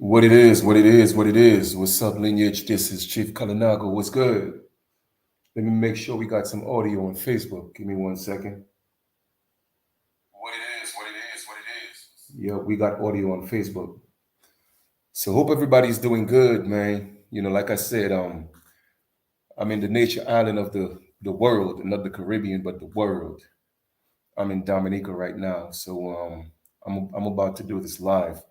What it is, what it is, what it is. What's up, lineage? This is Chief Kalinago. What's good? Let me make sure we got some audio on Facebook. Give me 1 second. What it is, what it is, what it is. Yeah, we got audio on Facebook. So hope everybody's doing good, man. Like I said, I'm in the nature island of the world, not the Caribbean, but the world. I'm in Dominica right now, so I'm about to do this live,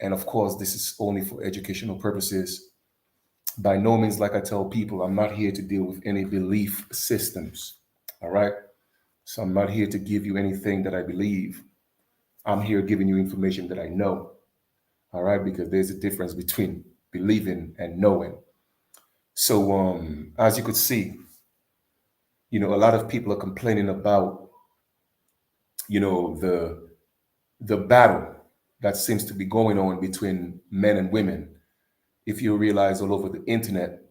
and of course, this is only for educational purposes. By no means, like I tell people, I'm not here to deal with any belief systems. All right. So I'm not here to give you anything that I believe. I'm here giving you information that I know. All right. Because there's a difference between believing and knowing. So, as you could see, a lot of people are complaining about, the battle that seems to be going on between men and women. If you realize all over the internet,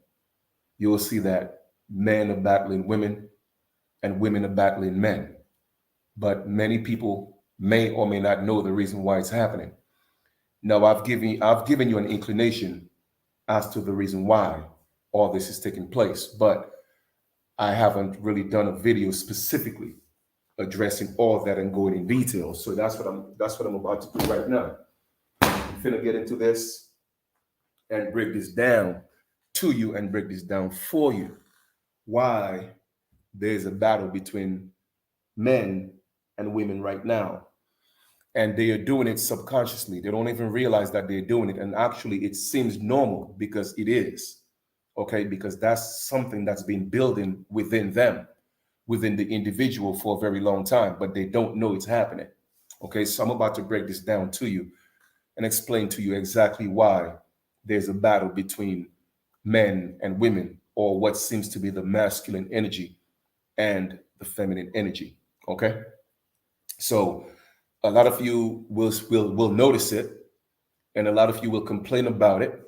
you will see that men are battling women and women are battling men. But many people may or may not know the reason why it's happening. Now, I've given you an inclination as to the reason why all this is taking place, but I haven't really done a video specifically addressing all of that and going in detail. So that's what I'm about to do right now. I'm finna get into this and break this down to you and break this down for you. Why there's a battle between men and women right now. And they are doing it subconsciously. They don't even realize that they're doing it. And actually, it seems normal because it is. Okay, because that's something that's been building within them, within the individual for a very long time, but they don't know it's happening. Okay, so I'm about to break this down to you and explain to you exactly why there's a battle between men and women, or what seems to be the masculine energy and the feminine energy. Okay, so a lot of you will notice it, and a lot of you will complain about it.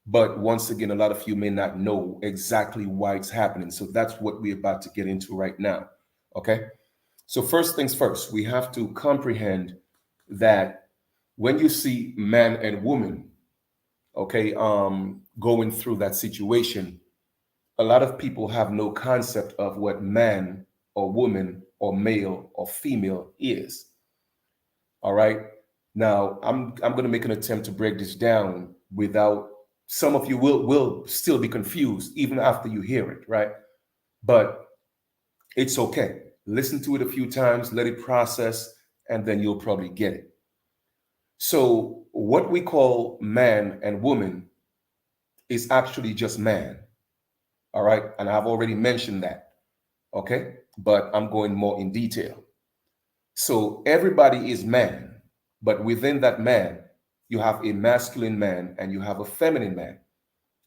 But once again, a lot of you may not know exactly why it's happening. So that's what we're about to get into right now. Okay. So first things first, we have to comprehend that when you see man and woman, okay, going through that situation, a lot of people have no concept of what man or woman or male or female is. All right. Now I'm going to make an attempt to break this down without, some of you will still be confused even after you hear it, right? But it's okay. Listen to it a few times, let it process, and then you'll probably get it. So what we call man and woman is actually just man. All right. And I've already mentioned that. Okay. But I'm going more in detail. So everybody is man, but within that man, you have a masculine man and you have a feminine man.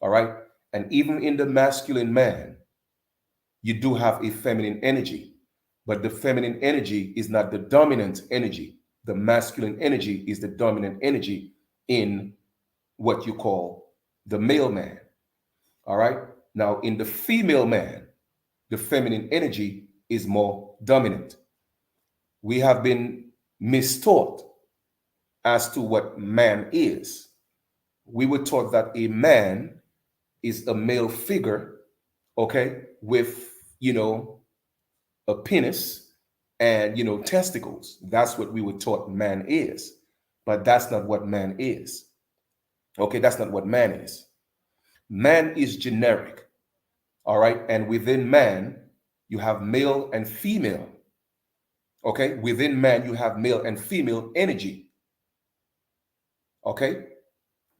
All right. And even in the masculine man, you do have a feminine energy, but the feminine energy is not the dominant energy. The masculine energy is the dominant energy in what you call the male man. All right. Now, in the female man, the feminine energy is more dominant. We have been mistaught as to what man is. We were taught that a man is a male figure, okay, with, you know, a penis and, testicles. That's what we were taught man is. But that's not what man is. Okay, that's not what man is. Man is generic, all right? And within man, you have male and female. Okay, within man, you have male and female energy. Okay,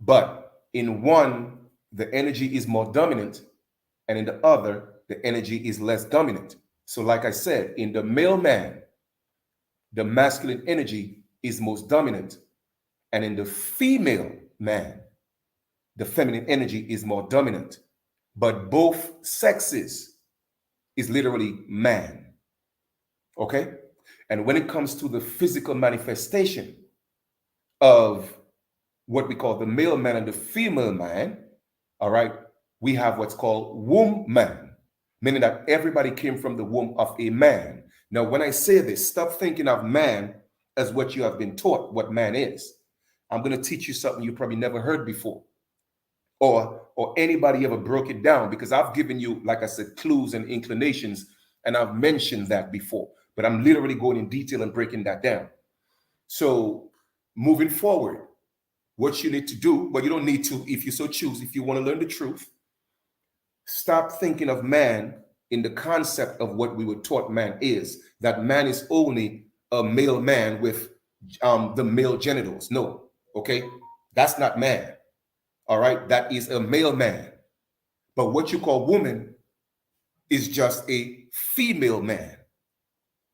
but in one, the energy is more dominant, and in the other, the energy is less dominant. So, like I said, in the male man, the masculine energy is most dominant, and in the female man, the feminine energy is more dominant. But both sexes is literally man. Okay, and when it comes to the physical manifestation of what we call the male man and the female man, all right, we have what's called womb man, meaning that everybody came from the womb of a man. Now, when I say this, stop thinking of man as what you have been taught what man is. I'm going to teach you something you probably never heard before, or anybody ever broke it down, because I've given you, like I said, clues and inclinations, and I've mentioned that before, but I'm literally going in detail and breaking that down. So moving forward, what you need to do, but you don't need to if you so choose, if you want to learn the truth, stop thinking of man in the concept of what we were taught man is, that man is only a male man with the male genitals. No, okay? That's not man. All right? That is a male man. But what you call woman is just a female man.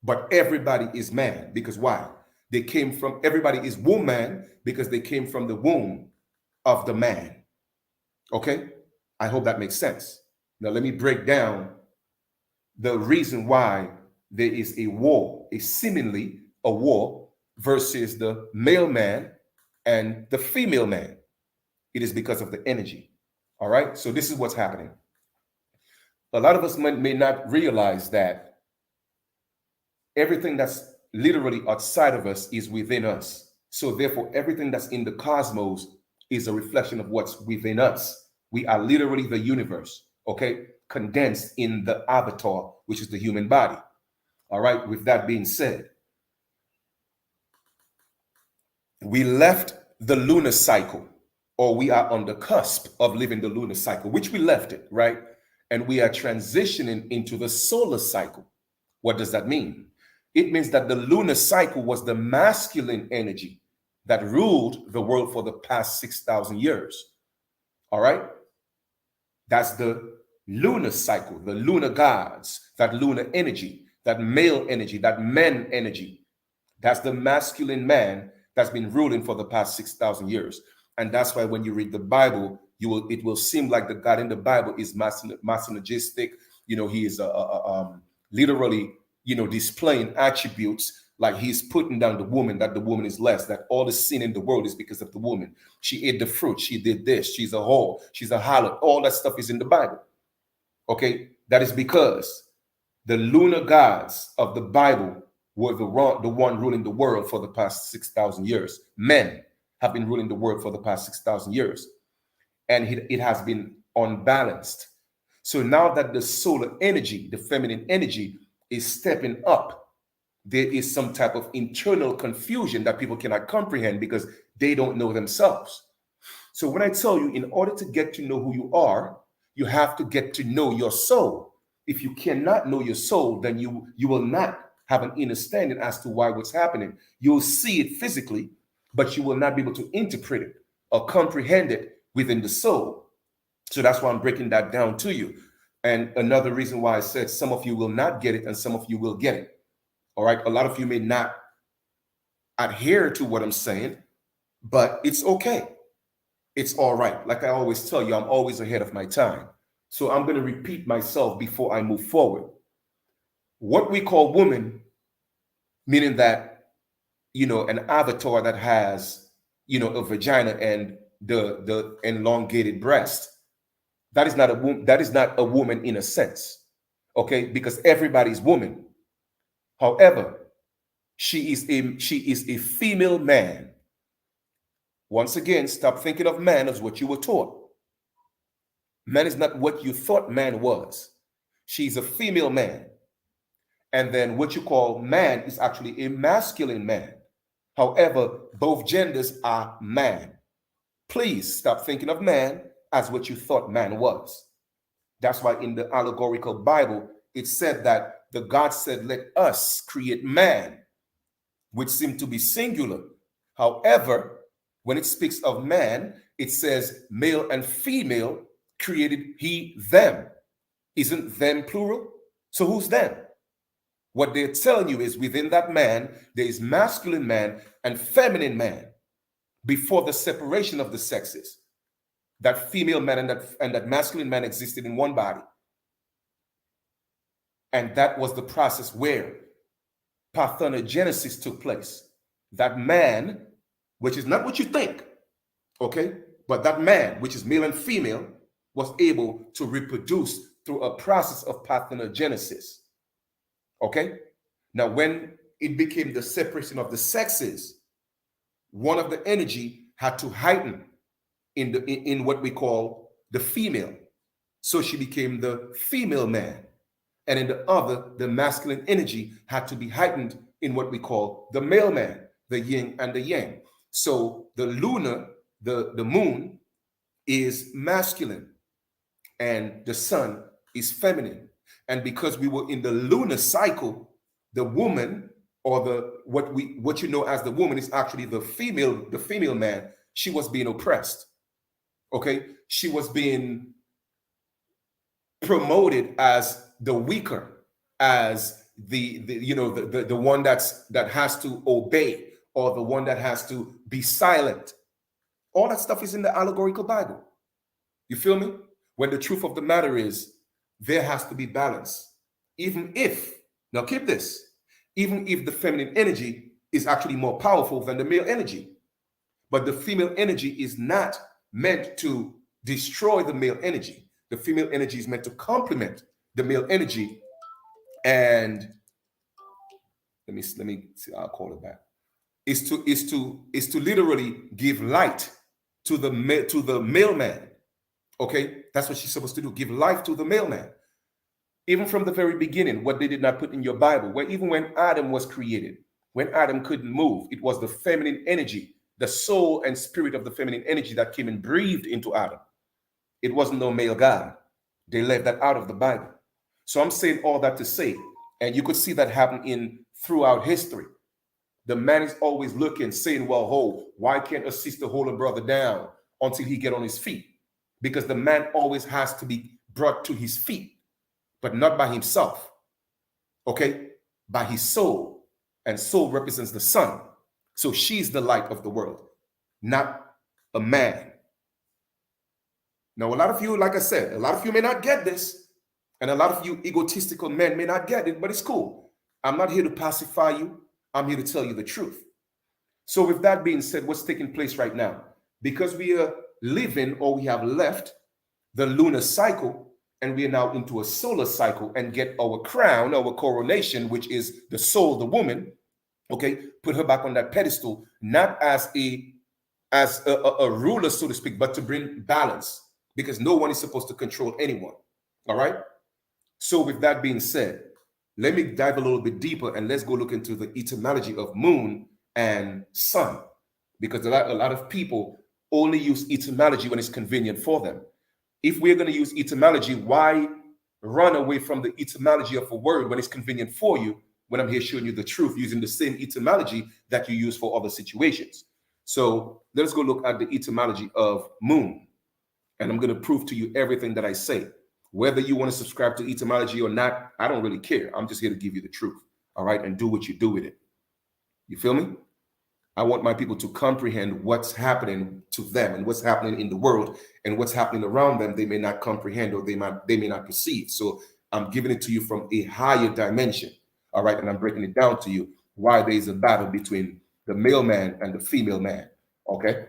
But everybody is man, because why? They came from, everybody is woman because they came from the womb of the man. Okay? I hope that makes sense. Now let me break down the reason why there is a war, a seemingly a war versus the male man and the female man. It is because of the energy. All right? So this is what's happening. A lot of us may not realize that everything that's literally outside of us is within us. So therefore, everything that's in the cosmos is a reflection of what's within us. We are literally the universe, okay? Condensed in the avatar, which is the human body. All right, with that being said, we left the lunar cycle, or we are on the cusp of living the lunar cycle, which we left it, right? And we are transitioning into the solar cycle. What does that mean? It means that the lunar cycle was the masculine energy that ruled the world for the past 6,000 years. All right? That's the lunar cycle, the lunar gods, that lunar energy, that male energy, that men energy. That's the masculine man that's been ruling for the past 6,000 years. And that's why when you read the Bible, it will seem like the God in the Bible is masochistic. You know, he is literally, displaying attributes, like he's putting down the woman, that the woman is less, that all the sin in the world is because of the woman. She ate the fruit. She did this. She's a whore. She's a harlot. All that stuff is in the Bible. Okay. That is because the lunar gods of the Bible were the one ruling the world for the past 6,000 years. Men have been ruling the world for the past 6,000 years. And it has been unbalanced. So now that the solar energy, the feminine energy, is stepping up, there is some type of internal confusion that people cannot comprehend because they don't know themselves. So when I tell you, in order to get to know who you are, you have to get to know your soul. If you cannot know your soul, then you will not have an understanding as to why what's happening. You'll see it physically, but you will not be able to interpret it or comprehend it within the soul. So that's why I'm breaking that down to you. And another reason why I said some of you will not get it and some of you will get it. All right. A lot of you may not adhere to what I'm saying, but it's okay. It's all right. Like I always tell you, I'm always ahead of my time. So I'm going to repeat myself before I move forward. What we call woman, meaning that, an avatar that has, a vagina and the elongated breast, that is not a woman in a sense. Okay, because everybody's woman. However, she is a female man. Once again, stop thinking of man as what you were taught. Man is not what you thought man was. She's a female man. And then what you call man is actually a masculine man. However, both genders are man. Please stop thinking of man as what you thought man was. That's why in the allegorical Bible, it said that the God said, let us create man, which seemed to be singular. However, when it speaks of man, it says male and female created he, them. Isn't them plural? So who's them? What they're telling you is within that man, there is masculine man and feminine man before the separation of the sexes. That female man and that masculine man existed in one body. And that was the process where parthenogenesis took place. That man, which is not what you think, okay? But that man, which is male and female, was able to reproduce through a process of parthenogenesis. Okay? Now, when it became the separation of the sexes, one of the energy had to heighten in what we call the female. So she became the female man. And in the other, the masculine energy had to be heightened in what we call the male man, the yin and the yang. So the lunar, the moon, is masculine and the sun is feminine. And because we were in the lunar cycle, the woman, or the what you know as the woman, is actually the female man. She was being oppressed. Okay, she was being promoted as the weaker, as the one that has to obey, or the one that has to be silent. All that stuff is in the allegorical Bible. You feel me? When the truth of the matter is, there has to be balance. Even if, now keep this, even if the feminine energy is actually more powerful than the male energy, but the female energy is not meant to destroy the male energy. The female energy is meant to complement the male energy. And let me see, I'll call it back. Is to literally give light to the mailman. Okay, that's what she's supposed to do. Give life to the mailman. Even from the very beginning, what they did not put in your Bible, where even when Adam was created, when Adam couldn't move, it was the feminine energy, the soul and spirit of the feminine energy that came and breathed into Adam. It wasn't no male God. They left that out of the Bible. So I'm saying all that to say, and you could see that happen throughout history. The man is always looking, saying, well, why can't a sister hold a brother down until he get on his feet? Because the man always has to be brought to his feet, but not by himself, okay? By his soul, and soul represents the sun. So she's the light of the world, not a man. Now, a lot of you, like I said, a lot of you may not get this, and a lot of you egotistical men may not get it, but it's cool. I'm not here to pacify you. I'm here to tell you the truth. So with that being said, what's taking place right now? Because we are living, or we have left the lunar cycle, and we are now into a solar cycle, and get our crown, our coronation, which is the soul, the woman, okay, put her back on that pedestal, not as a ruler, so to speak, but to bring balance, because no one is supposed to control anyone. All right. So with that being said, let me dive a little bit deeper, and let's go look into the etymology of moon and sun, because a lot of people only use etymology when it's convenient for them. If we're going to use etymology, why run away from the etymology of a word when it's convenient for you, when I'm here showing you the truth using the same etymology that you use for other situations? So let's go look at the etymology of moon, and I'm going to prove to you everything that I say. Whether you want to subscribe to etymology or not, I don't really care. I'm just here to give you the truth, all right? And do what you do with it. You feel me? I want my people to comprehend what's happening to them and what's happening in the world, and what's happening around them they may not comprehend, or they may not perceive. So I'm giving it to you from a higher dimension, all right? And I'm breaking it down to you why there is a battle between the male man and the female man, okay?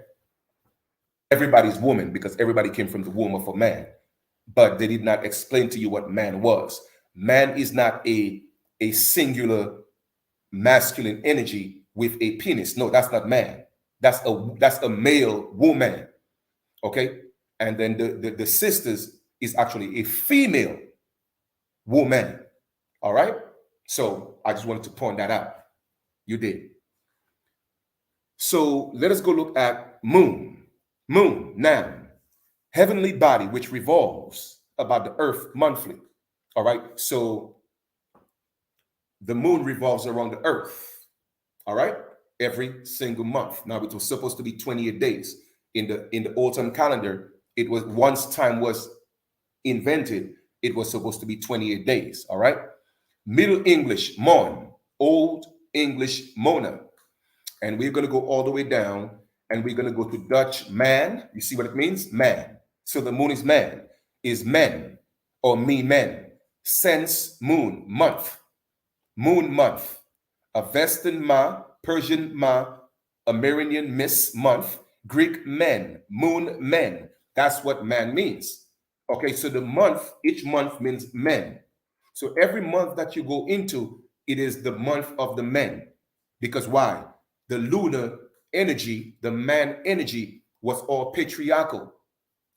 Everybody's woman, because everybody came from the womb of a man. But they did not explain to you what man was. Man is not a singular masculine energy with a penis. No, that's not man. That's a male woman. Okay. And then the sisters is actually a female woman. All right. So I just wanted to point that out. You did. So let us go look at moon. Moon, noun. Heavenly body which revolves about the earth monthly. All right. So the moon revolves around the earth. All right. Every single month. Now it was supposed to be 28 days. In the autumn calendar, it was, once time was invented, it was supposed to be 28 days. All right. Middle English, mon. Old English, mona. And we're going to go all the way down, and we're going to go to Dutch, man. You see what it means? Man. So the moon is man, is men, or me men. Sense, moon, month. Moon month. Avestan ma, Persian ma, Amerindian miss, month. Greek men, moon men. That's what man means. Okay, so the month, each month means men. So every month that you go into, it is the month of the men. Because why? The lunar energy, the man energy, was all patriarchal.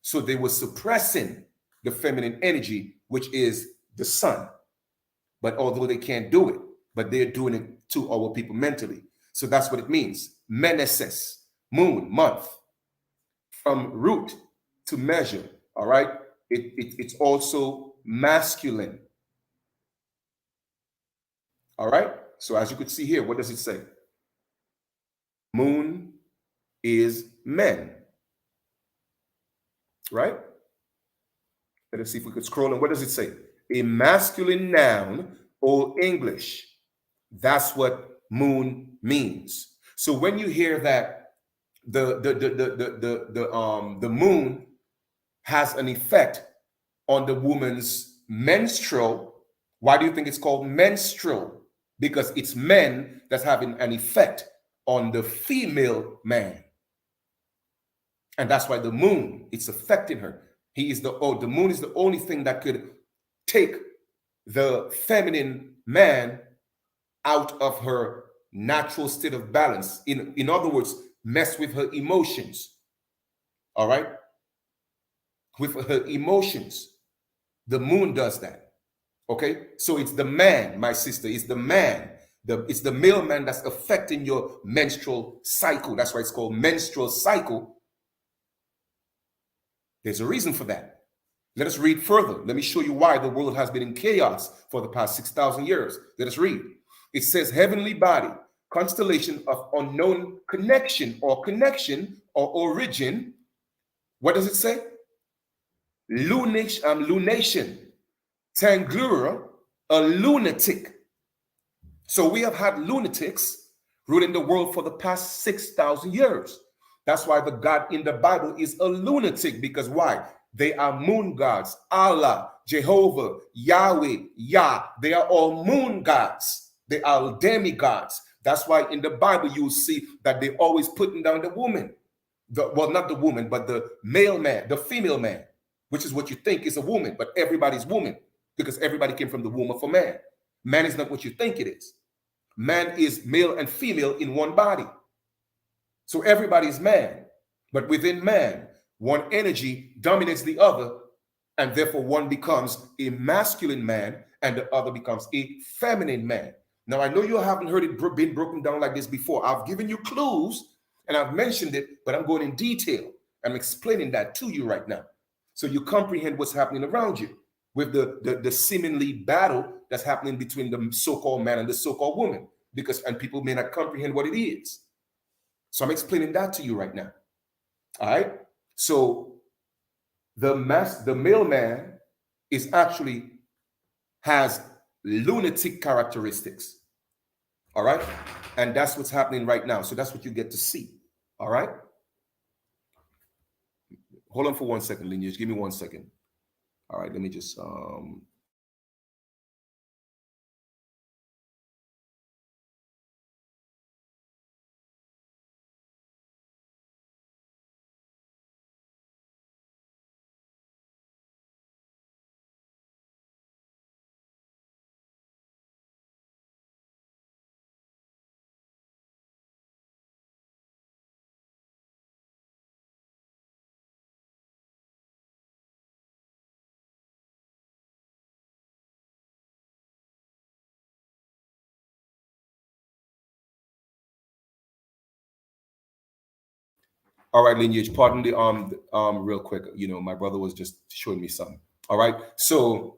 So they were suppressing the feminine energy, which is the sun. But although they can't do it, but they're doing it to our people mentally. So that's what it means. Meneses, moon, month, from root to measure. All right. It's also masculine. All right. So as you could see here, what does it say? Moon is men. Right? Let us see if we could scroll. And what does it say? A masculine noun, Old English. That's what moon means. So when you hear that the moon has an effect on the woman's menstrual, why do you think it's called menstrual? Because it's men that's having an effect on the female man. And that's why the moon, it's affecting her. The moon is the only thing that could take the feminine man out of her natural state of balance. In other words, mess with her emotions. All right? With her emotions. The moon does that. Okay? So it's the man, my sister, it's the man. It's the male man that's affecting your menstrual cycle. That's why it's called menstrual cycle. There's a reason for that. Let us read further. Let me show you why the world has been in chaos for the past 6,000 years. Let us read. It says, heavenly body, constellation of unknown connection or origin. What does it say? Lunation. Tangura, a lunatic. So we have had lunatics ruling the world for the past 6,000 years. That's why the God in the Bible is a lunatic, because why? They are moon gods. Allah, Jehovah, Yahweh, Yah. They are all moon gods. They are demigods. That's why in the Bible you see that they're always putting down the woman. Well, not the woman, but the male man, the female man, which is what you think is a woman, but everybody's woman, because everybody came from the womb of a man. Man is not what you think it is. Man is male and female in one body. So everybody is man, but within man, one energy dominates the other, and therefore one becomes a masculine man and the other becomes a feminine man. Now, I know you haven't heard it been broken down like this before. I've given you clues and I've mentioned it, but I'm going in detail. I'm explaining that to you right now, so you comprehend what's happening around you with the seemingly battle that's happening between the so-called man and the so-called woman, and people may not comprehend what it is. So I'm explaining that to you right now. All right. So the male man has lunatic characteristics. All right. And that's what's happening right now. So that's what you get to see. All right. Hold on for 1 second, Lineage. Give me 1 second. All right. Let me just all right, Lineage, pardon the real quick. My brother was just showing me something. All right. So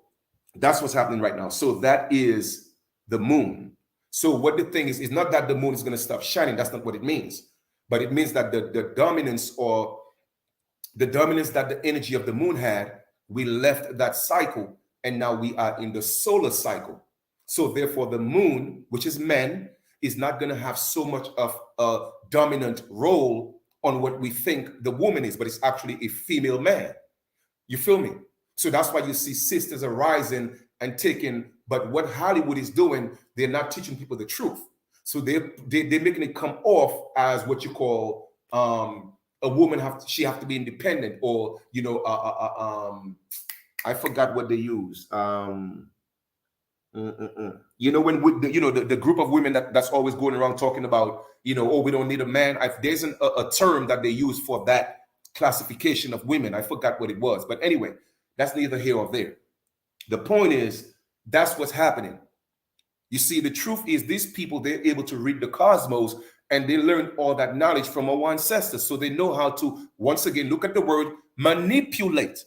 that's what's happening right now. So that is the moon. So what the thing is not that the moon is going to stop shining. That's not what it means. But it means that the dominance that the energy of the moon had, we left that cycle and now we are in the solar cycle. So therefore the moon, which is men, is not going to have so much of a dominant role on what we think the woman is, but it's actually a female man. You feel me? So that's why you see sisters arising and taking, but what Hollywood is doing, they're not teaching people the truth. So they're making it come off as what you call a woman have to be independent, or I forgot what they use. You know, when the group of women that's always going around talking about, oh, we don't need a man. There's a term that they use for that classification of women. I forgot what it was, but anyway, that's neither here or there. The point is, that's what's happening. You see, the truth is, these people, they're able to read the cosmos, and they learned all that knowledge from our ancestors. So they know how to, once again, look at the word manipulate.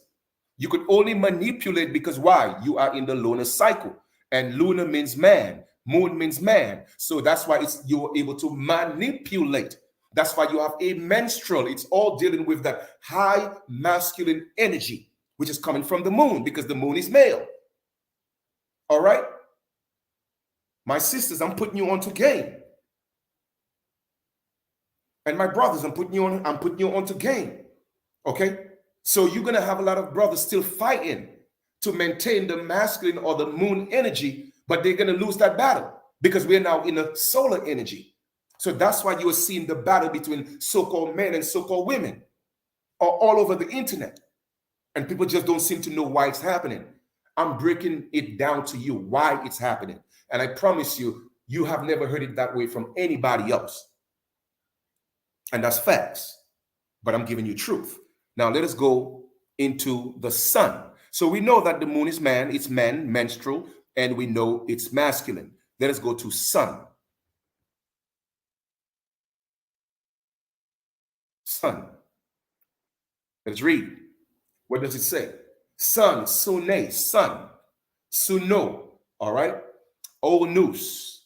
You could only manipulate because why? You are in the lunar cycle, and lunar means man, moon means man. So that's why you're able to manipulate. That's why you have a menstrual. It's all dealing with that high masculine energy, which is coming from the moon, because the moon is male. All right? My sisters, I'm putting you on to game. And my brothers, I'm putting you on to game. Okay? So you're going to have a lot of brothers still fighting to maintain the masculine or the moon energy, but they're going to lose that battle because we're now in a solar energy. So that's why you are seeing the battle between so-called men and so-called women all over the internet. And people just don't seem to know why it's happening. I'm breaking it down to you, why it's happening. And I promise you, you have never heard it that way from anybody else. And that's facts. But I'm giving you truth. Now let us go into the sun. So we know that the moon is man, it's man, menstrual, and we know it's masculine. Let us go to sun. Sun. Let's read. What does it say? Sun, sune, sun, suno, all right? Onus,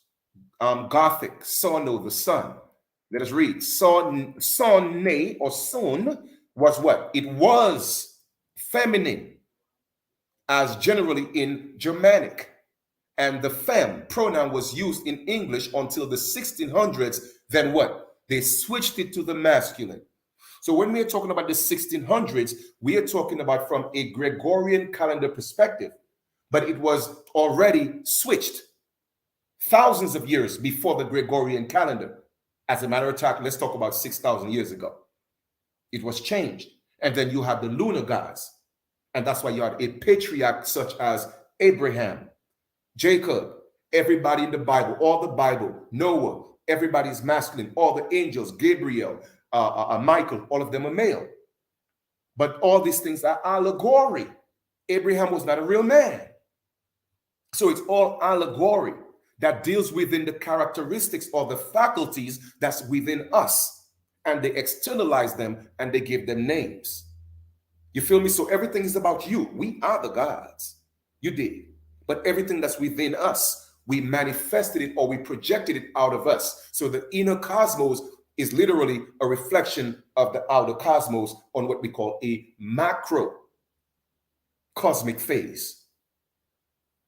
Gothic, sono, the sun. Let us read. Sonne or son was what? It was feminine, as generally in Germanic. And the femme pronoun was used in English until the 1600s. Then what? They switched it to the masculine. So when we are talking about the 1600s, we are talking about from a Gregorian calendar perspective. But it was already switched thousands of years before the Gregorian calendar. As a matter of fact, let's talk about 6,000 years ago. It was changed. And then you have the lunar gods. And that's why you had a patriarch such as Abraham, Jacob, everybody in the Bible, all the Bible, Noah, everybody's masculine, all the angels, Gabriel, Michael, all of them are male. But all these things are allegory. Abraham was not a real man. So it's all allegory that deals within the characteristics or the faculties that's within us. And they externalize them and they give them names. You feel me? So everything is about you. We are the gods. You did. But everything that's within us, we manifested it or we projected it out of us. So the inner cosmos is literally a reflection of the outer cosmos on what we call a macro cosmic phase.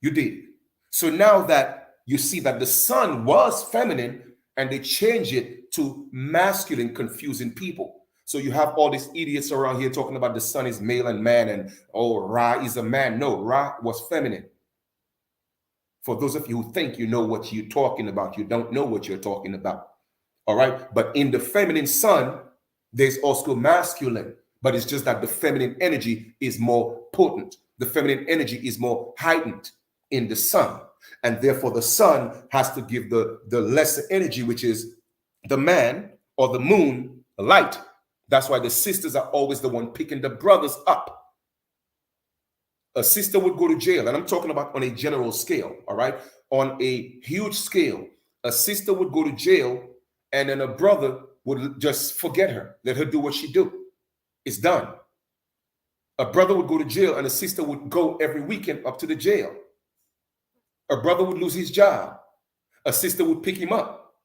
You did. So now that you see that the sun was feminine and they change it to masculine, confusing people. So you have all these idiots around here talking about the sun is male and man and, oh, Ra is a man. No, Ra was feminine. For those of you who think you know what you're talking about, you don't know what you're talking about. All right. But in the feminine sun, there's also masculine, but it's just that the feminine energy is more potent. The feminine energy is more heightened in the sun. And therefore the sun has to give the lesser energy, which is the man or the moon, light. That's why the sisters are always the one picking the brothers up. A sister would go to jail, and I'm talking about on a general scale, all right? On a huge scale, a sister would go to jail, and then a brother would just forget her, let her do what she do. It's done. A brother would go to jail, and a sister would go every weekend up to the jail. A brother would lose his job. A sister would pick him up.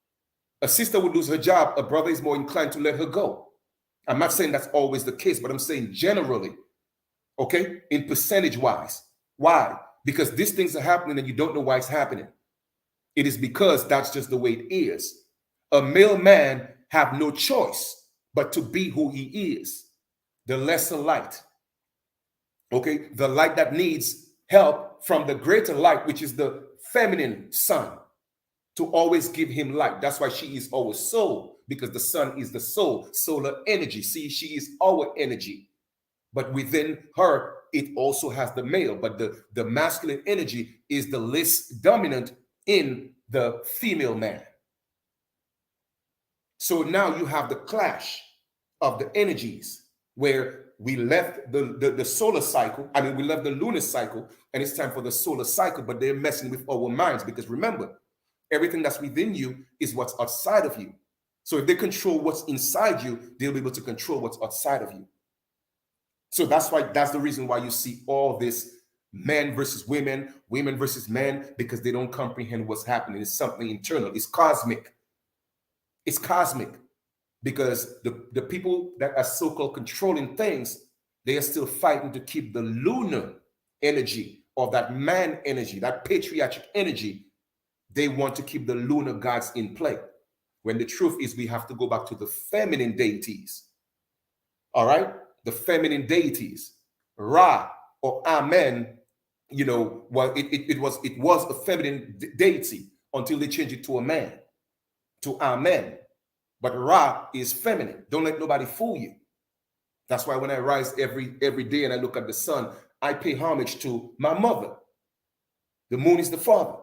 A sister would lose her job. A brother is more inclined to let her go. I'm not saying that's always the case, but I'm saying generally, okay, in percentage wise. Why? Because these things are happening and you don't know why it's happening. It is because that's just the way it is. A male man have no choice but to be who he is, the lesser light. Okay, the light that needs help from the greater light, which is the feminine sun, to always give him light. That's why she is our soul, because the sun is the soul, solar energy. See, she is our energy. But within her it also has the male, but the masculine energy is the least dominant in the female man. So now you have the clash of the energies where we left the solar cycle. I mean, we left the lunar cycle, and it's time for the solar cycle, but they're messing with our minds because remember, everything that's within you is what's outside of you. So if they control what's inside you, they'll be able to control what's outside of you. So that's the reason why you see all this men versus women, women versus men, because they don't comprehend what's happening. It's something internal. It's cosmic. It's cosmic because the people that are so-called controlling things, they are still fighting to keep the lunar energy or that man energy, that patriarchal energy. They want to keep the lunar gods in play. When the truth is we have to go back to the feminine deities. All right? The feminine deities. Ra or Amen, well, it was a feminine deity until they changed it to a man, to Amen. But Ra is feminine. Don't let nobody fool you. That's why when I rise every day and I look at the sun, I pay homage to my mother. The moon is the father.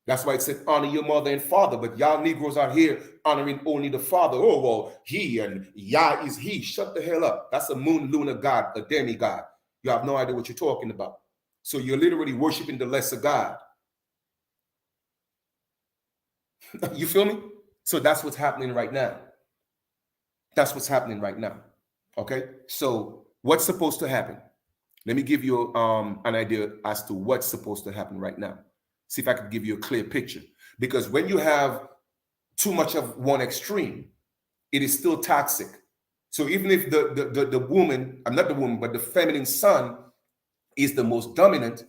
That's why it said honor your mother and father. But y'all Negroes out here honoring only the father. Oh, well, he and Yah is he. Shut the hell up. That's a moon lunar god, a demigod. You have no idea what you're talking about. So you're literally worshiping the lesser god. You feel me? So that's what's happening right now. That's what's happening right now. Okay? So what's supposed to happen? Let me give you an idea as to what's supposed to happen right now. See if I can give you a clear picture. Because when you have too much of one extreme, it is still toxic. So even if the woman, I'm not the woman, but the feminine sun is the most dominant,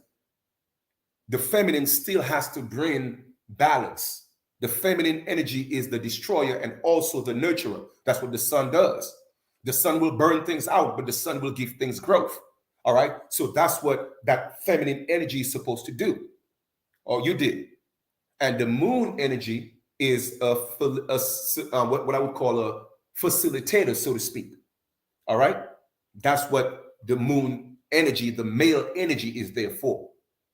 the feminine still has to bring balance. The feminine energy is the destroyer and also the nurturer. That's what the sun does. The sun will burn things out, but the sun will give things growth. All right? So that's what that feminine energy is supposed to do. Or you did. And the moon energy is what I would call a facilitator, so to speak. All right? That's what the moon energy, the male energy is there for.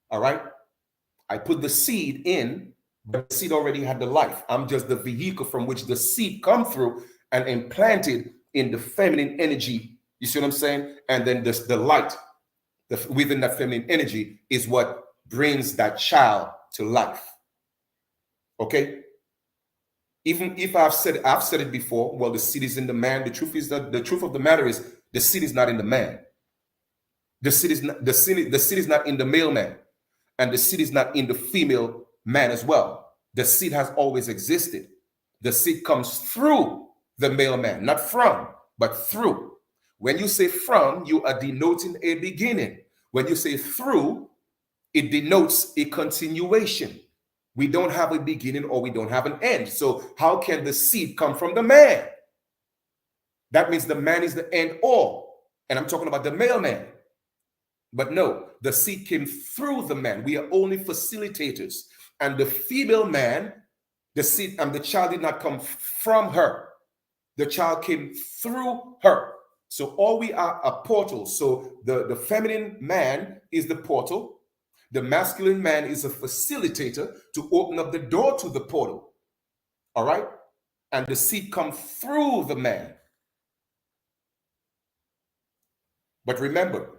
All right? I put the seed in, but the seed already had the life. I'm just the vehicle from which the seed come through and implanted in the feminine energy. You see what I'm saying? And then the light within that feminine energy is what brings that child to life. Okay? Even if I've said it before, well, the seed is in the man. The truth is that the truth of the matter is the seed is not in the man. The seed is not in the male man. And the seed is not in the female man as well. The seed has always existed. The seed comes through the male man, not from, but through. When you say from, you are denoting a beginning. When you say through, it denotes a continuation. We don't have a beginning or we don't have an end. So how can the seed come from the man? That means the man is the end all. And I'm talking about the male man. But no, the seed came through the man. We are only facilitators. And the female man, the seed and the child did not come from her. The child came through her. So all we are portal. So the feminine man is the portal. The masculine man is a facilitator to open up the door to the portal. All right? And the seed comes through the man. But remember,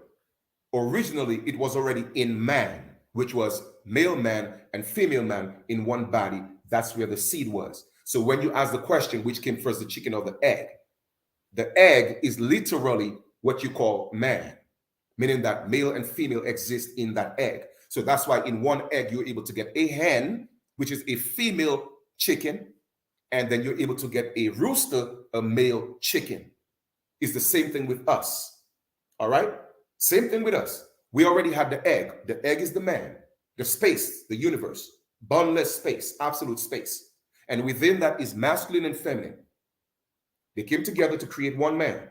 originally it was already in man, which was male man and female man in one body. That's where the seed was. So when you ask the question, which came first, the chicken or the egg is literally what you call man, meaning that male and female exist in that egg. So that's why in one egg, you're able to get a hen, which is a female chicken, and then you're able to get a rooster, a male chicken. It's the same thing with us. All right? Same thing with us. We already had the egg. The egg is the man, the space, the universe, boundless space, absolute space. And within that is masculine and feminine. They came together to create one man.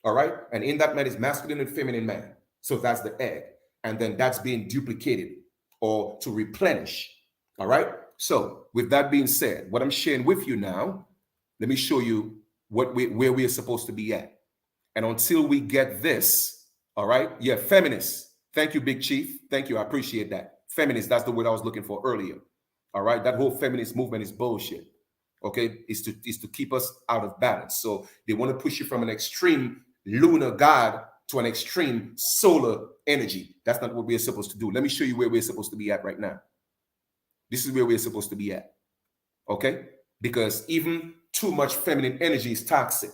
All right? And in that man is masculine and feminine man. So that's the egg. And then that's being duplicated or to replenish. All right? So with that being said, what I'm sharing with you now, let me show you where we are supposed to be at. And until we get this, All right. Yeah, feminists. Thank you, Big Chief. Thank you. I appreciate that. Feminist, that's the word I was looking for earlier. All right. That whole feminist movement is bullshit. Okay, is to keep us out of balance. So they want to push you from an extreme lunar god to an extreme solar energy. That's not what we're supposed to do. Let me show you where we're supposed to be at right now. This is where we're supposed to be at. Okay? Because even too much feminine energy is toxic.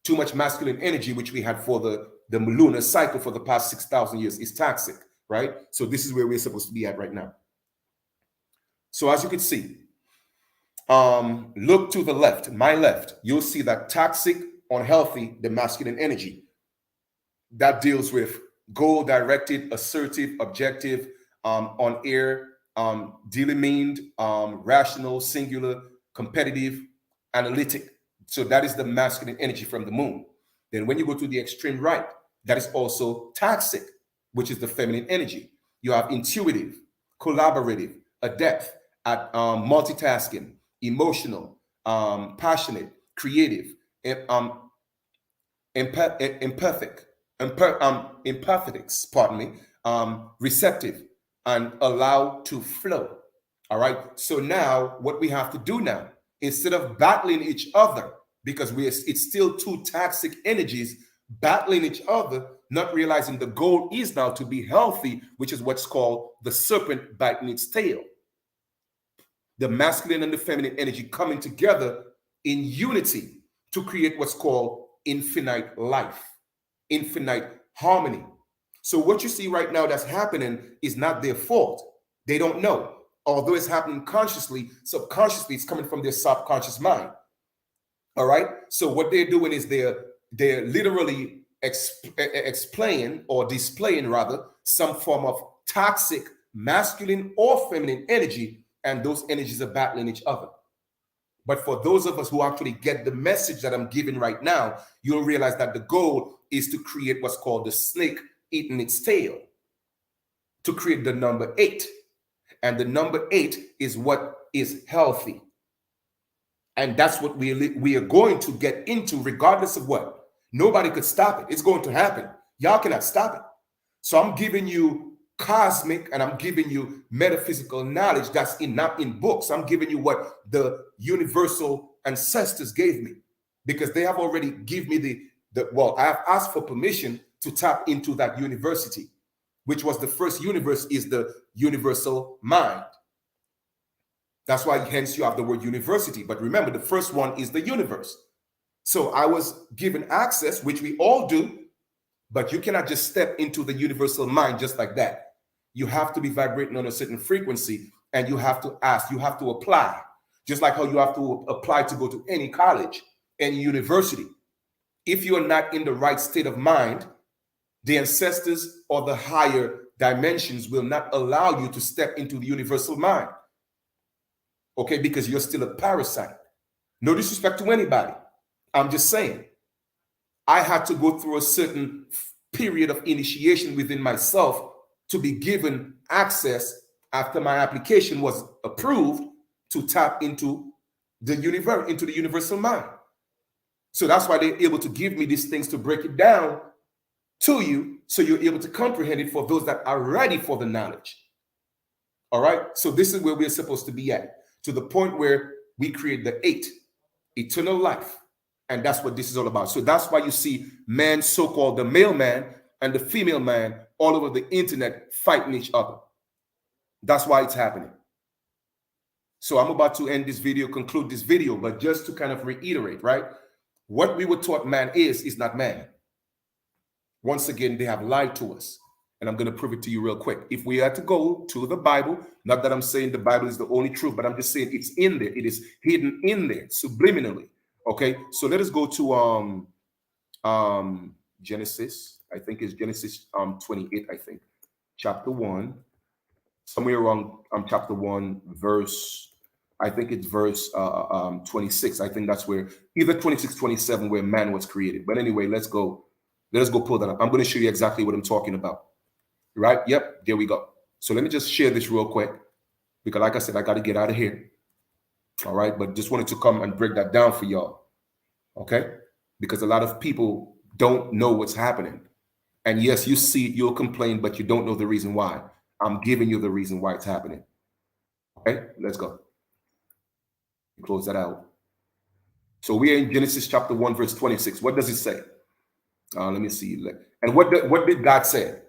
Too much masculine energy, which we had for the lunar cycle for the past 6,000 years, is toxic, right? So this is where we're supposed to be at right now. So as you can see, look to the left, my left, you'll see that toxic, unhealthy, the masculine energy. That deals with goal-directed, assertive, objective, on air, determined, rational, singular, competitive, analytic. So that is the masculine energy from the moon. Then when you go to the extreme right, that is also toxic, which is the feminine energy. You have intuitive, collaborative, adept at multitasking, emotional, passionate, creative, empathetics, pardon me, receptive, and allow to flow. All right. So now what we have to do now, instead of battling each other, because it's still two toxic energies battling each other, not realizing the goal is now to be healthy, which is what's called the serpent biting its tail. The masculine and the feminine energy coming together in unity to create what's called infinite life, infinite harmony. So what you see right now that's happening is not their fault. They don't know. Although it's happening consciously, subconsciously, it's coming from their subconscious mind. All right. So what they're doing is they're literally explaining or displaying rather some form of toxic masculine or feminine energy, and those energies are battling each other. But for those of us who actually get the message that I'm giving right now, you'll realize that the goal is to create what's called the snake eating its tail, to create the number 8. And the number 8 is what is healthy. And that's what we are going to get into regardless of what. Nobody could stop it. It's going to happen. Y'all cannot stop it. So I'm giving you cosmic and I'm giving you metaphysical knowledge that's not in books. I'm giving you what the universal ancestors gave me, because they have already given me I have asked for permission to tap into that university, which was the first universe, is the universal mind. That's why hence you have the word university. But remember, the first one is the universe. So I was given access, which we all do, but you cannot just step into the universal mind just like that. You have to be vibrating on a certain frequency, and you have to ask, you have to apply, just like how you have to apply to go to any college, any university. If you are not in the right state of mind, the ancestors or the higher dimensions will not allow you to step into the universal mind. Okay, because you're still a parasite. No disrespect to anybody. I'm just saying, I had to go through a certain period of initiation within myself to be given access after my application was approved to tap into the universe, into the universal mind. So that's why they're able to give me these things to break it down to you, so you're able to comprehend it for those that are ready for the knowledge. All right. So this is where we're supposed to be at, to the point where we create the 8, eternal life. And that's what this is all about. So that's why you see man, so-called the male man and the female man all over the internet fighting each other. That's why it's happening. So I'm about to end this video, conclude this video, but just to kind of reiterate, right? What we were taught man is not man. Once again, they have lied to us. And I'm going to prove it to you real quick. If we had to go to the Bible, not that I'm saying the Bible is the only truth, but I'm just saying it's in there. It is hidden in there subliminally. Okay, so let us go to Genesis. I think it's Genesis 28, I think. Chapter 1. Somewhere around chapter 1, verse, I think it's verse 26. I think that's where, either 26, 27, where man was created. But anyway, let's go. Let us go pull that up. I'm going to show you exactly what I'm talking about. Right? Yep, there we go. So let me just share this real quick, because like I said, I got to get out of here. All right, but just wanted to come and break that down for y'all. Okay? Because a lot of people don't know what's happening. And yes, you see it, you'll complain, but you don't know the reason why. I'm giving you the reason why it's happening. Okay, let's go. Close that out. So we are in Genesis chapter 1, verse 26. What does it say? Let me see. And what did God say?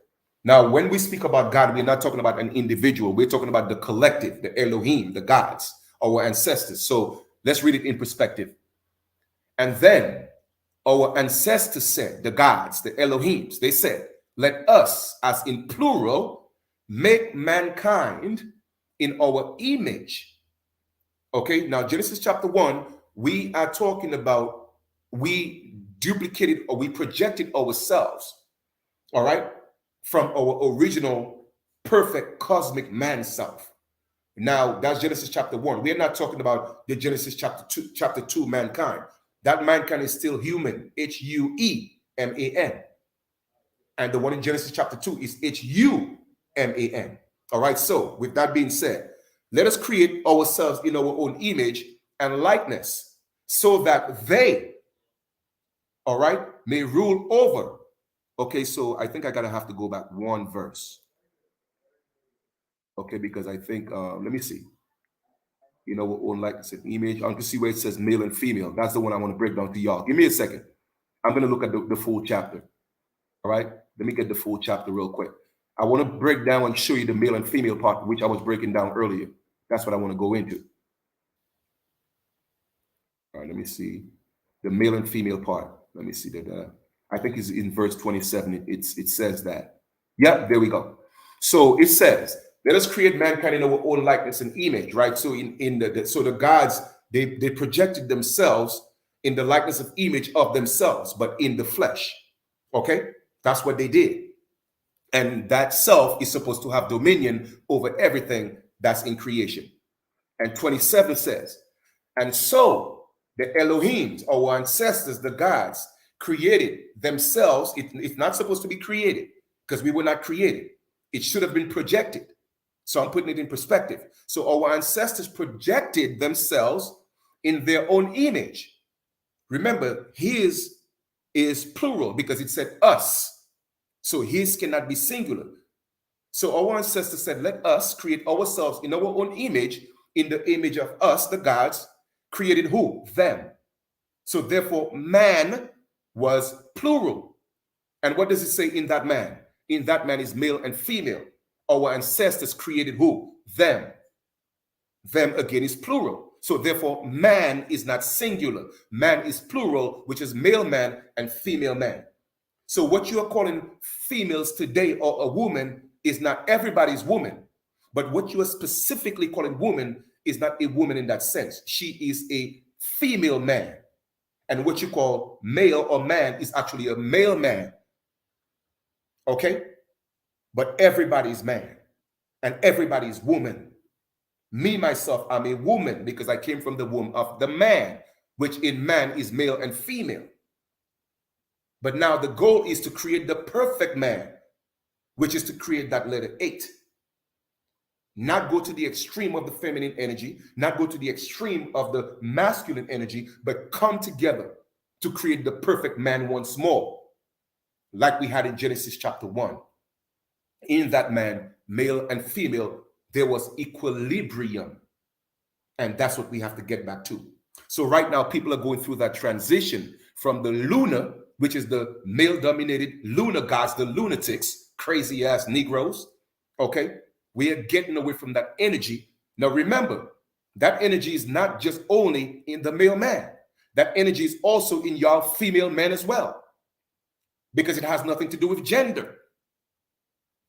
Now, when we speak about God, we're not talking about an individual. We're talking about the collective, the Elohim, the gods, our ancestors. So let's read it in perspective. And then our ancestors said, the gods, the Elohims, they said, let us, as in plural, make mankind in our image. Okay, now Genesis chapter 1, we are talking about we duplicated or we projected ourselves, all right, from our original perfect cosmic man self. Now that's Genesis chapter 1. We're not talking about the Genesis chapter 2 mankind. That mankind is still human, Hueman. And the one in Genesis chapter 2 is Human. All right, so with that being said, let us create ourselves in our own image and likeness so that they, all right, may rule over. Okay, so I think I gotta have to go back one verse. Okay, because I think, let me see. You know, our own likeness and image. I can see where it says male and female. That's the one I want to break down to y'all. Give me a second. I'm gonna look at the full chapter. All right, let me get the full chapter real quick. I want to break down and show you the male and female part, which I was breaking down earlier. That's what I want to go into. All right, let me see the male and female part. Let me see that. I think it's in verse 27. It says that. Yep, there we go. So it says, "Let us create mankind in our own likeness and image." Right. So so the gods they projected themselves in the likeness of image of themselves, but in the flesh. Okay, that's what they did. And that self is supposed to have dominion over everything that's in creation. And 27 says, and so the Elohims, our ancestors, the gods, created themselves. It's not supposed to be created because we were not created. It should have been projected. So I'm putting it in perspective. So our ancestors projected themselves in their own image. Remember, his is plural because it said us. So his cannot be singular. So our ancestors said, let us create ourselves in our own image, in the image of us, the gods, created who? Them. So therefore, man was plural. And what does it say in that man? In that man is male and female. Our ancestors created who? Them. Them again is plural. So therefore, man is not singular. Man is plural, which is male man and female man. So what you are calling females today or a woman is not everybody's woman. But what you are specifically calling woman is not a woman in that sense. She is a female man. And what you call male or man is actually a male man. Okay? But everybody's man and everybody's woman. Me, myself, I'm a woman because I came from the womb of the man, which in man is male and female. But now the goal is to create the perfect man, which is to create that letter 8. Not go to the extreme of the feminine energy, not go to the extreme of the masculine energy, but come together to create the perfect man once more, like we had in Genesis chapter 1. In that man, male and female, there was equilibrium. And that's what we have to get back to. So right now, people are going through that transition from the lunar, which is the male-dominated lunar gods, the lunatics, crazy-ass Negroes, okay? We are getting away from that energy. Now remember, that energy is not just only in the male man. That energy is also in y'all female men as well. Because it has nothing to do with gender.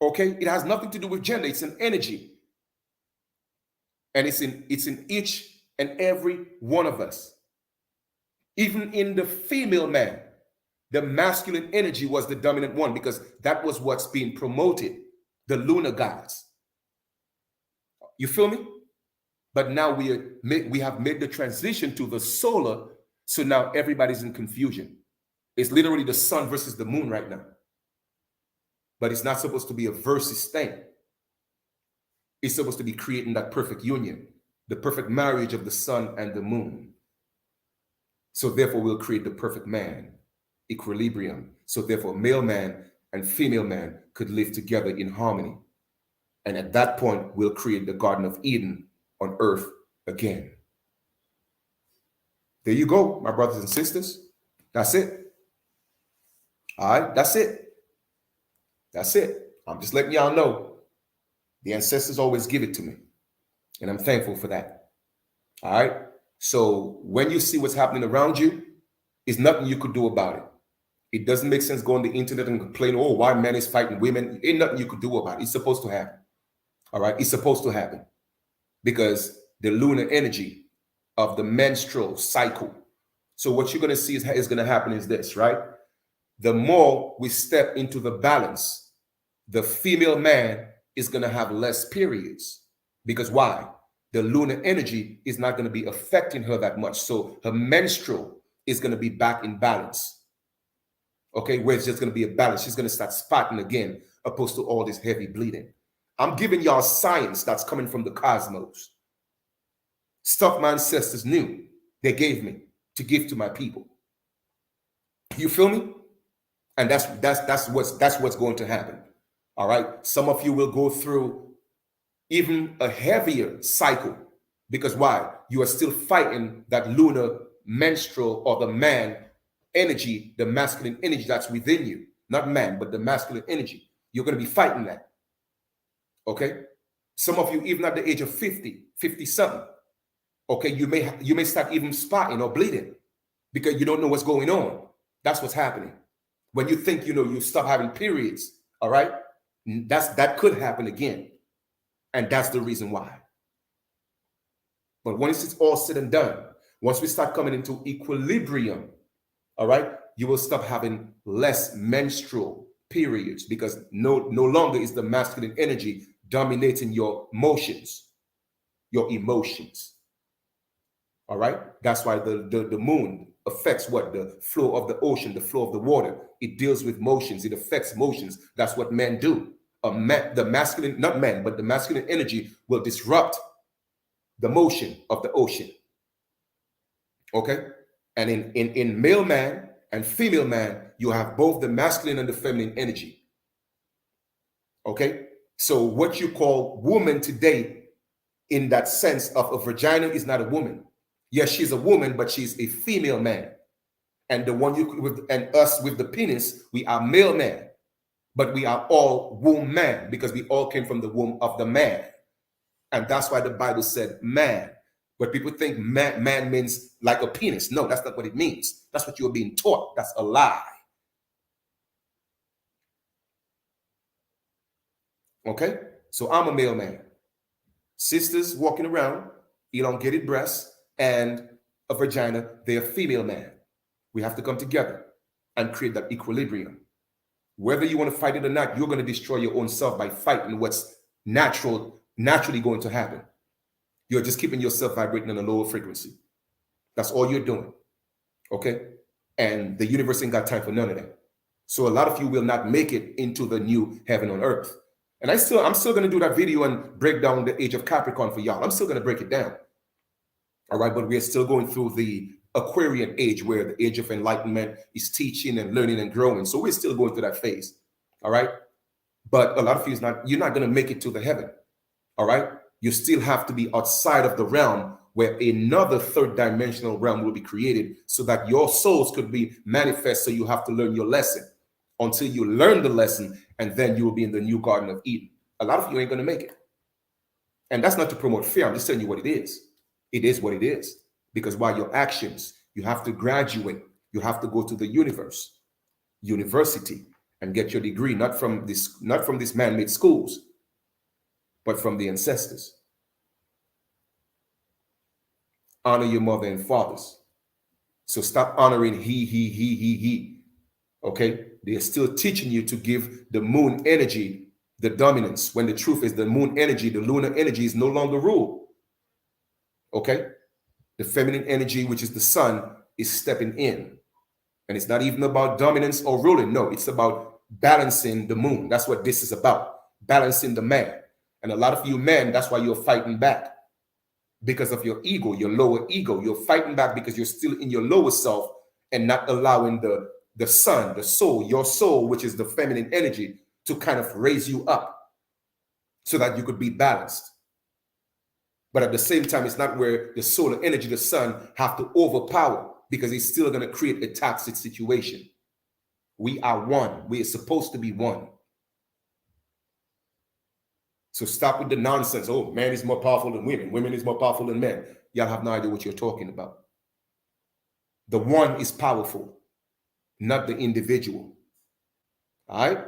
Okay? It has nothing to do with gender. It's an energy. And it's in each and every one of us. Even in the female man, the masculine energy was the dominant one because that was what's being promoted, the lunar gods. You feel me? But now we have made the transition to the solar, so now everybody's in confusion. It's literally the sun versus the moon right now. But it's not supposed to be a versus thing. It's supposed to be creating that perfect union, the perfect marriage of the sun and the moon. So therefore, we'll create the perfect man, equilibrium. So therefore, male man and female man could live together in harmony. And at that point, we'll create the Garden of Eden on earth again. There you go, my brothers and sisters. That's it. All right, that's it. That's it. I'm just letting y'all know the ancestors always give it to me, and I'm thankful for that. All right. So when you see what's happening around you, it's nothing you could do about it. It doesn't make sense going on the internet and complain, oh, why men is fighting women. Ain't nothing you could do about it. It's supposed to happen. All right. It's supposed to happen because the lunar energy of the menstrual cycle. So what you're going to see is going to happen is this, right? The more we step into the balance, the female man is going to have less periods. Because why? The lunar energy is not going to be affecting her that much. So her menstrual is going to be back in balance. Okay, where it's just going to be a balance. She's going to start spotting again, opposed to all this heavy bleeding. I'm giving y'all science that's coming from the cosmos. Stuff my ancestors knew they gave me to give to my people. You feel me? And that's what's going to happen. All right. Some of you will go through even a heavier cycle because why? You are still fighting that lunar menstrual or the man energy, the masculine energy that's within you. Not man, but the masculine energy. You're going to be fighting that. Okay. Some of you, even at the age of 50 something, okay, you may start even spotting or bleeding because you don't know what's going on. That's what's happening. When you think, you stop having periods, all right, that could happen again. And that's the reason why. But once it's all said and done, once we start coming into equilibrium, all right, you will stop having less menstrual periods because no longer is the masculine energy dominating your emotions. All right, that's why the moon affects what? The flow of the ocean, the flow of the water. It deals with motions. It affects motions. That's what men do. The masculine, not men, but the masculine energy will disrupt the motion of the ocean. Okay? And in male man and female man, you have both the masculine and the feminine energy. Okay? So what you call woman today, in that sense of a vagina, is not a woman. Yes, she's a woman, but she's a female man. And the one and us with the penis, we are male man. But we are all womb man because we all came from the womb of the man. And that's why the Bible said man. But people think man means like a penis. No, that's not what it means. That's what you're being taught. That's a lie. Okay? So I'm a male man. Sisters walking around, elongated breasts, and a vagina, they're female man. We have to come together and create that equilibrium. Whether you want to fight it or not, you're going to destroy your own self by fighting what's naturally going to happen. You're just keeping yourself vibrating on a lower frequency. That's all you're doing. Okay? And the universe ain't got time for none of that. So a lot of you will not make it into the new heaven on earth. And I'm still going to do that video and break down the age of Capricorn for y'all. I'm still going to break it down. All right, but we're still going through the Aquarian age where the age of enlightenment is teaching and learning and growing. So we're still going through that phase. All right. But a lot of you you're not going to make it to the heaven. All right. You still have to be outside of the realm where another third dimensional realm will be created so that your souls could be manifest. So you have to learn your lesson until you learn the lesson, and then you will be in the new Garden of Eden. A lot of you ain't going to make it. And that's not to promote fear. I'm just telling you what it is. It is what it is. Because while your actions, you have to graduate. You have to go to the university, and get your degree, not from this man-made schools, but from the ancestors. Honor your mother and fathers. So stop honoring he. Okay? They're still teaching you to give the moon energy the dominance, when the truth is the moon energy, the lunar energy is no longer rule. Okay? The feminine energy, which is the sun, is stepping in. And it's not even about dominance or ruling. No, it's about balancing the moon. That's what this is about. Balancing the man. And a lot of you men, that's why you're fighting back. Because of your ego, your lower ego. You're fighting back because you're still in your lower self and not allowing the sun, the soul, your soul, which is the feminine energy, to kind of raise you up so that you could be balanced. But at the same time, it's not where the solar energy, the sun, have to overpower, because it's still going to create a toxic situation. We are one. We are supposed to be one. So stop with the nonsense. Oh, man is more powerful than women. Women is more powerful than men. Y'all have no idea what you're talking about. The one is powerful, not the individual. All right?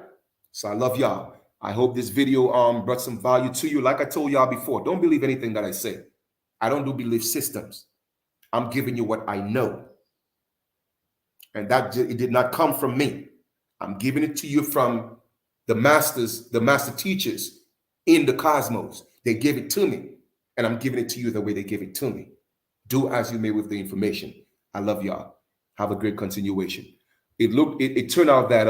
So I love y'all. I hope this video brought some value to you. Like I told y'all before, don't believe anything that I say. I don't do belief systems. I'm giving you what I know. And that it did not come from me. I'm giving it to you from the masters, the master teachers in the cosmos. They gave it to me, and I'm giving it to you the way they gave it to me. Do as you may with the information. I love y'all. Have a great continuation. It turned out that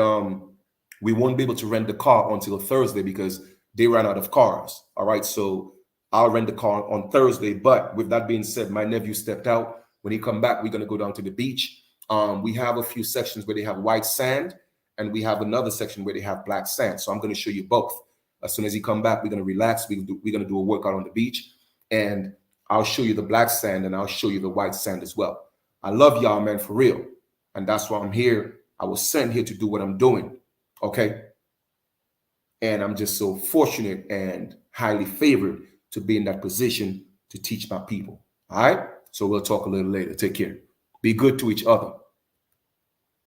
we won't be able to rent the car until Thursday because they ran out of cars. All right, so I'll rent the car on Thursday. But with that being said, my nephew stepped out. When he come back, we're gonna go down to the beach. We have a few sections where they have white sand, and we have another section where they have black sand. So I'm going to show you both. As soon as he come back, we're going to relax. We're going to do a workout on the beach, and I'll show you the black sand, and I'll show you the white sand as well. I love y'all, man, for real. And that's why I'm here. I was sent here to do what I'm doing, okay? And I'm just so fortunate and highly favored to be in that position to teach my people, all right? So we'll talk a little later. Take care. Be good to each other.